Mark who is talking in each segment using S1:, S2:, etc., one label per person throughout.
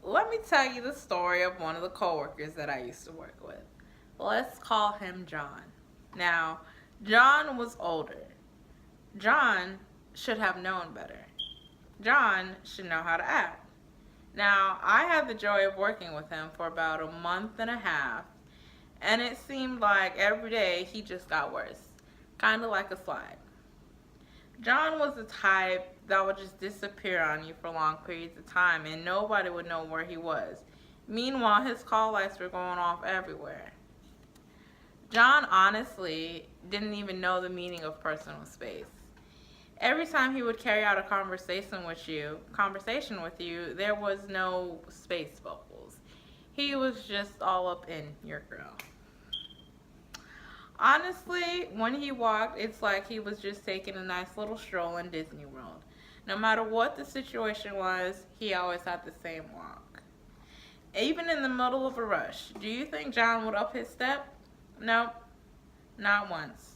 S1: let me tell you the story of one of the coworkers that I used to work with. Let's call him John. Now, John was older. John should have known better. John should know how to act. Now, I had the joy of working with him for about a month and a half, and it seemed like every day he just got worse, kind of like a slide. John was the type that would just disappear on you for long periods of time, and nobody would know where he was. Meanwhile, his call lights were going off everywhere. John honestly didn't even know the meaning of personal space. Every time he would carry out a conversation with you, there was no space bubbles. He was just all up in your grill. Honestly, when he walked, it's like he was just taking a nice little stroll in Disney World. No matter what the situation was, he always had the same walk. Even in the middle of a rush, do you think John would up his step? Nope, not once.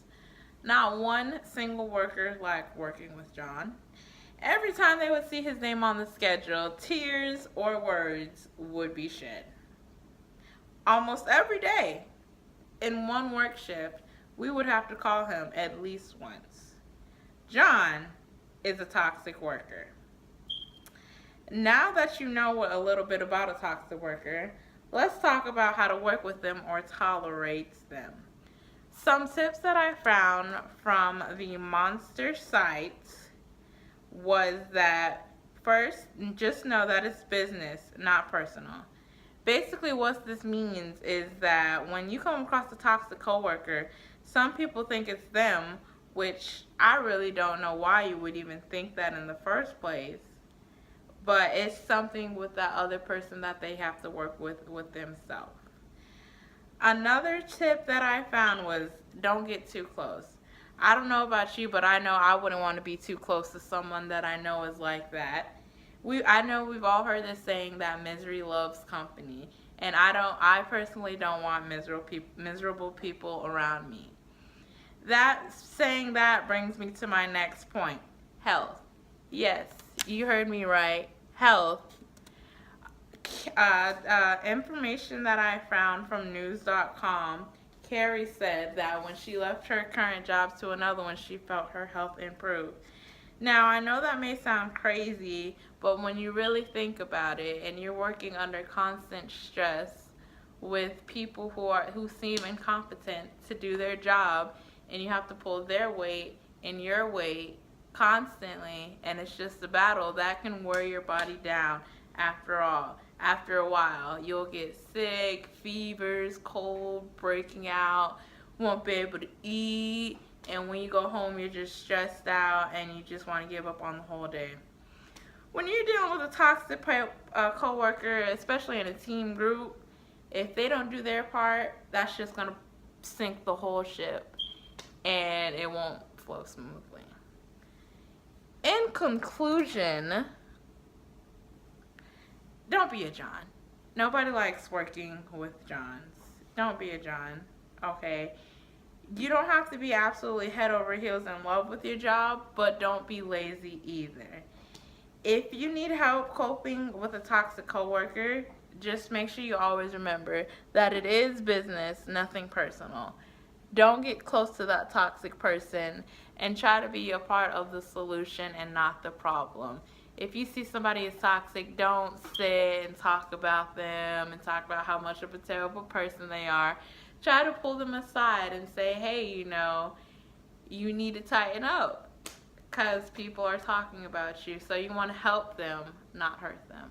S1: Not one single worker liked working with John. Every time they would see his name on the schedule, tears or words would be shed. Almost every day, in one work shift, we would have to call him at least once. John is a toxic worker. Now that you know a little bit about a toxic worker, let's talk about how to work with them or tolerate them. Some tips that I found from the Monster site was that first, just know that it's business, not personal. Basically, what this means is that when you come across a toxic coworker, some people think it's them, which I really don't know why you would even think that in the first place. But it's something with that other person that they have to work with themselves. Another tip that I found was don't get too close. I don't know about you, but I know I wouldn't want to be too close to someone that I know is like that. I know we've all heard this saying that misery loves company, and I personally don't want miserable people around me. That saying that brings me to my next point. Health. Yes, you heard me right. Health. Information that I found from news.com, Carrie said that when she left her current job to another one, she felt her health improved. Now, I know that may sound crazy, but when you really think about it and you're working under constant stress with people who seem incompetent to do their job, and you have to pull their weight and your weight constantly, and it's just a battle, that can wear your body down. After a while, you'll get sick, fevers, cold breaking out, won't be able to eat, and when you go home, you're just stressed out and you just want to give up on the whole day. When you're dealing with a toxic coworker, especially in a team group, if they don't do their part, that's just going to sink the whole ship and it won't flow smoothly. In conclusion, don't be a John. Nobody likes working with Johns. Don't be a John, okay? You don't have to be absolutely head over heels in love with your job, but don't be lazy either. If you need help coping with a toxic coworker, just make sure you always remember that it is business, nothing personal. Don't get close to that toxic person and try to be a part of the solution and not the problem. If you see somebody is toxic, don't sit and talk about them and talk about how much of a terrible person they are. Try to pull them aside and say, hey, you need to tighten up because people are talking about you. So you want to help them, not hurt them.